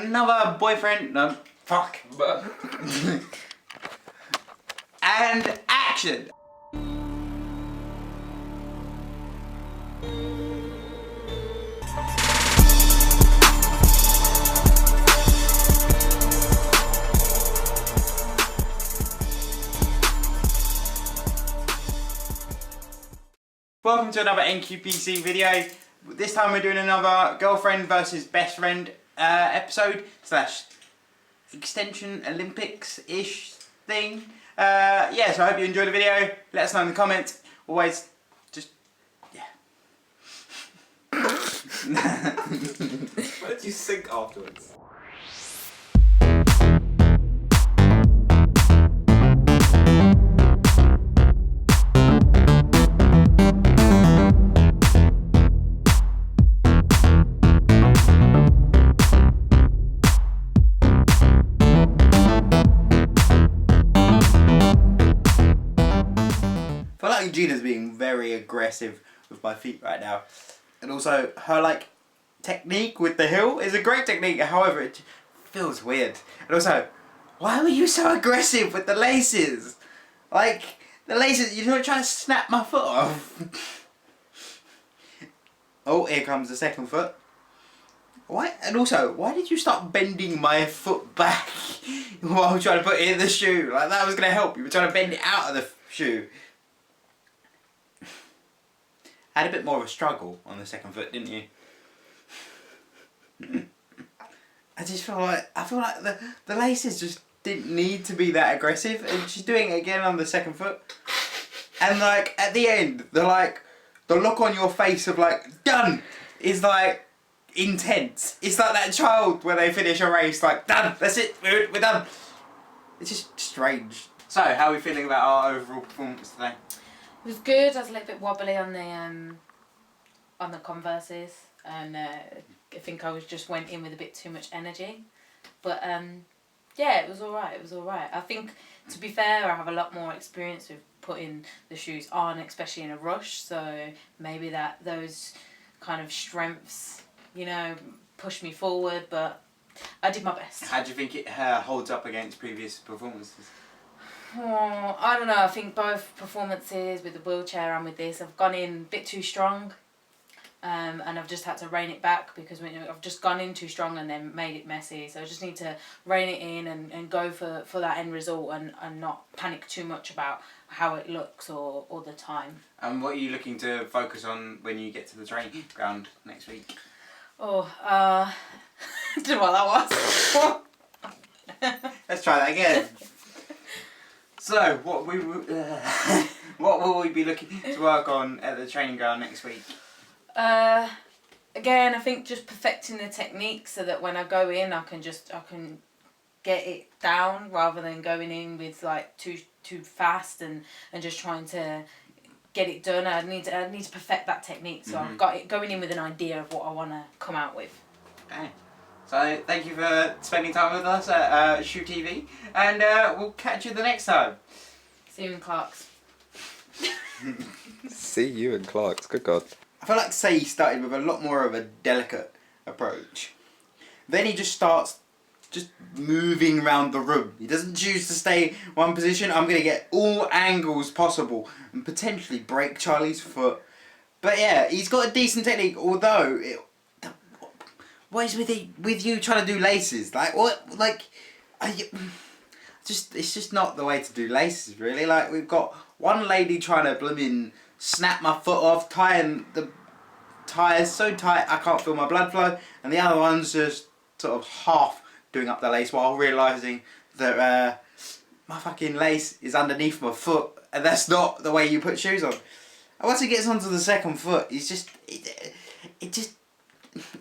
another boyfriend. No, fuck. And action. Welcome to another NQPC video. This time we're doing another girlfriend versus best friend episode / extension Olympics-ish thing. Yeah, so I hope you enjoyed the video. Let us know in the comments. Always, just, yeah. Why did you sink afterwards? I feel like Gina's being very aggressive with my feet right now. And also, her technique with the heel is a great technique, however it feels weird. And also, why were you so aggressive with the laces? The laces, you're not trying to snap my foot off. Oh, here comes the second foot. Why? And also, why did you start bending my foot back while I was trying to put it in the shoe? Like, that was going to help. You were trying to bend it out of the shoe. Had a bit more of a struggle on the second foot, didn't you? I feel like the laces just didn't need to be that aggressive, and she's doing it again on the second foot. And at the end, the look on your face of done is intense. It's like that child when they finish a race, done, that's it, we're done. It's just strange. So, how are we feeling about our overall performance today? It was good. I was a little bit wobbly on the Converses, and I think I went in with a bit too much energy. But yeah, it was alright. It was alright. I think, to be fair, I have a lot more experience with putting the shoes on, especially in a rush. So maybe those kind of strengths, push me forward. But I did my best. How do you think it holds up against previous performances? Oh, I don't know. I think both performances with the wheelchair and with this, I've gone in a bit too strong, and I've just had to rein it back because I've just gone in too strong and then made it messy. So I just need to rein it in and go for that end result and not panic too much about how it looks or the time. And what are you looking to focus on when you get to the training ground next week? Oh, I don't know what that was. Let's try that again. So, what will we be looking to work on at the training ground next week? Again, I think just perfecting the technique so that when I go in, I can get it down rather than going in with too fast and just trying to get it done. I need to perfect that technique. So I've got it going in with an idea of what I want to come out with. Okay. So thank you for spending time with us at Shoe TV, and we'll catch you the next time. See you in Clark's. See you in Clark's, good God. I feel like Say started with a lot more of a delicate approach. Then he just starts moving around the room. He doesn't choose to stay one position. I'm going to get all angles possible and potentially break Charlie's foot. But yeah, he's got a decent technique, although what is with you trying to do laces? It's just not the way to do laces, really. We've got one lady trying to blooming snap my foot off, tying the tyres so tight I can't feel my blood flow, and the other one's just sort of half doing up the lace while realising that my fucking lace is underneath my foot, and that's not the way you put shoes on. And once it gets onto the second foot, it's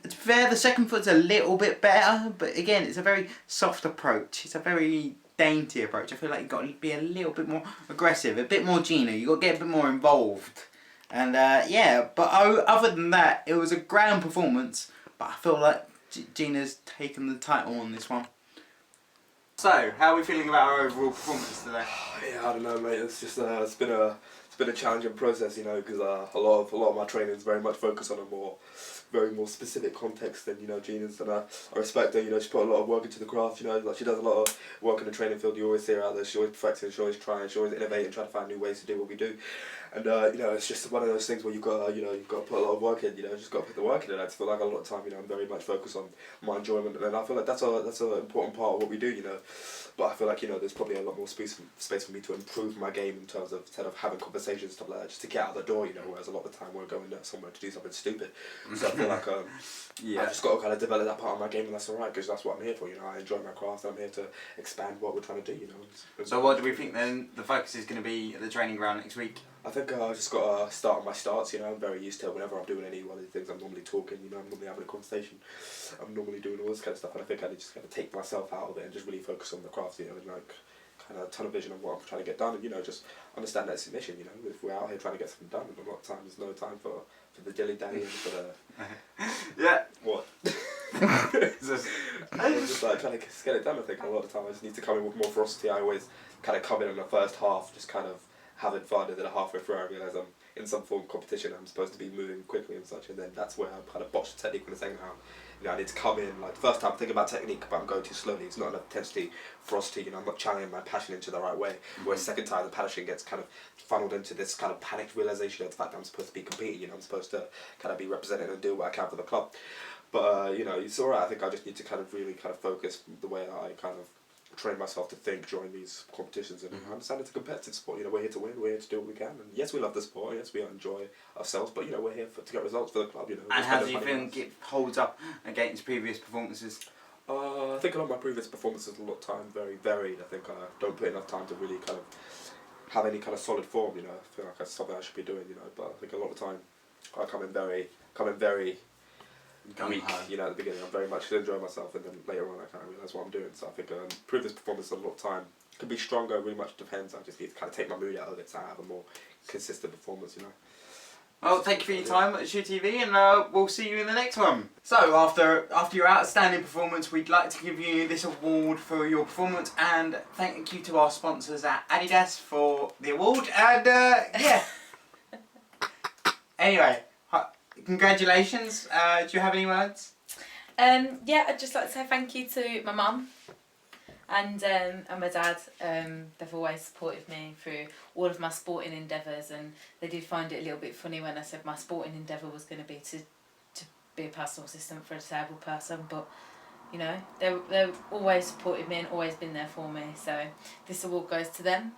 fair, the second foot's a little bit better, but again, it's a very soft approach. It's a very dainty approach. I feel like you've got to be a little bit more aggressive, a bit more Gina. You've got to get a bit more involved. And yeah, but other than that, it was a grand performance, but I feel like Gina's taken the title on this one. So, how are we feeling about our overall performance today? Yeah, I don't know, mate. It's just it's been a it's been a challenging process, you know, because a lot of my training is very much focused on a very more specific context than, you know, Gina's, and I respect her, you know, she put a lot of work into the craft, you know, like she does a lot of work in the training field. You always see her out there, she always perfecting, she always trying, she always innovating, trying to find new ways to do what we do. And you know, it's just one of those things where you've got to put a lot of work in, you know, just got to put the work in. And I just feel like a lot of time, you know, I'm very much focused on my enjoyment, and I feel like that's an important part of what we do, you know. But I feel like, you know, there's probably a lot more space for me to improve my game in terms of, instead of having conversations and stuff like that, just to get out the door, you know. Whereas a lot of the time we're going somewhere to do something stupid. So I feel like I've just got to kind of develop that part of my game, and that's alright, because that's what I'm here for, you know. I enjoy my craft, and I'm here to expand what we're trying to do, you know. So what do we think then the focus is going to be at the training ground next week? I think I just got to start on my starts, you know. I'm very used to it. Whenever I'm doing any one of these things, I'm normally talking, you know, I'm normally having a conversation. I'm normally doing all this kind of stuff, and I think I just got to take myself out of it and just really focus on the craft, you know, and like kind of tunnel vision of what I'm trying to get done, and, you know, just understand that it's a mission, you know. If we're out here trying to get something done, and a lot of times there's no time for the dilly-dally and for the... Yeah. What? I'm just like trying to get it done. I think a lot of the time I just need to come in with more ferocity. I always kind of come in the first half, just kind of having fun, and then halfway through I realise I'm in some form of competition. I'm supposed to be moving quickly and such, and then that's where I kind of botch the technique in the second half. You know, I need to come in, like the first time I'm thinking about technique, but I'm going too slowly. It's not enough intensity, ferocity, you know, I'm not channeling my passion into the right way. Whereas second time the passion gets kind of funneled into this kind of panicked realisation of the fact that I'm supposed to be competing, you know, I'm supposed to kind of be represented and do what I can for the club. But, you know, it's alright. I think I just need to kind of really kind of focus the way that I kind of train myself to think during these competitions, and understand it's a competitive sport. You know, we're here to win, we're here to do what we can, and yes, we love the sport, yes, we enjoy ourselves, but, you know, we're here to get results for the club, you know. And how do you think it holds up against previous performances? I think a lot of my previous performances, a lot of time, very varied. I think I don't put enough time to really kind of have any kind of solid form, you know. I feel like that's something I should be doing, you know, but I think a lot of time I come in very weak, you know, at the beginning. I'm very much enjoying myself, and then later on I kind of realise what I'm doing. So I think previous performance a lot of time could be stronger. Really much depends. I just need to kind of take my mood out of it so I have a more consistent performance, you know. Well, thank you for your time at Shoe TV, and we'll see you in the next one. So after your outstanding performance, we'd like to give you this award for your performance, and thank you to our sponsors at Adidas for the award. And yeah. Anyway. Congratulations. Do you have any words? Yeah, I'd just like to say thank you to my mum and my dad. They've always supported me through all of my sporting endeavours, and they did find it a little bit funny when I said my sporting endeavour was going to be to be a personal assistant for a disabled person, but you know, they've always supported me and always been there for me, so this award goes to them.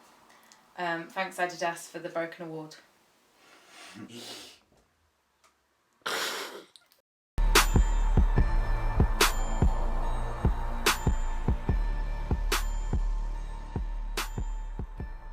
Thanks Adidas for the broken award.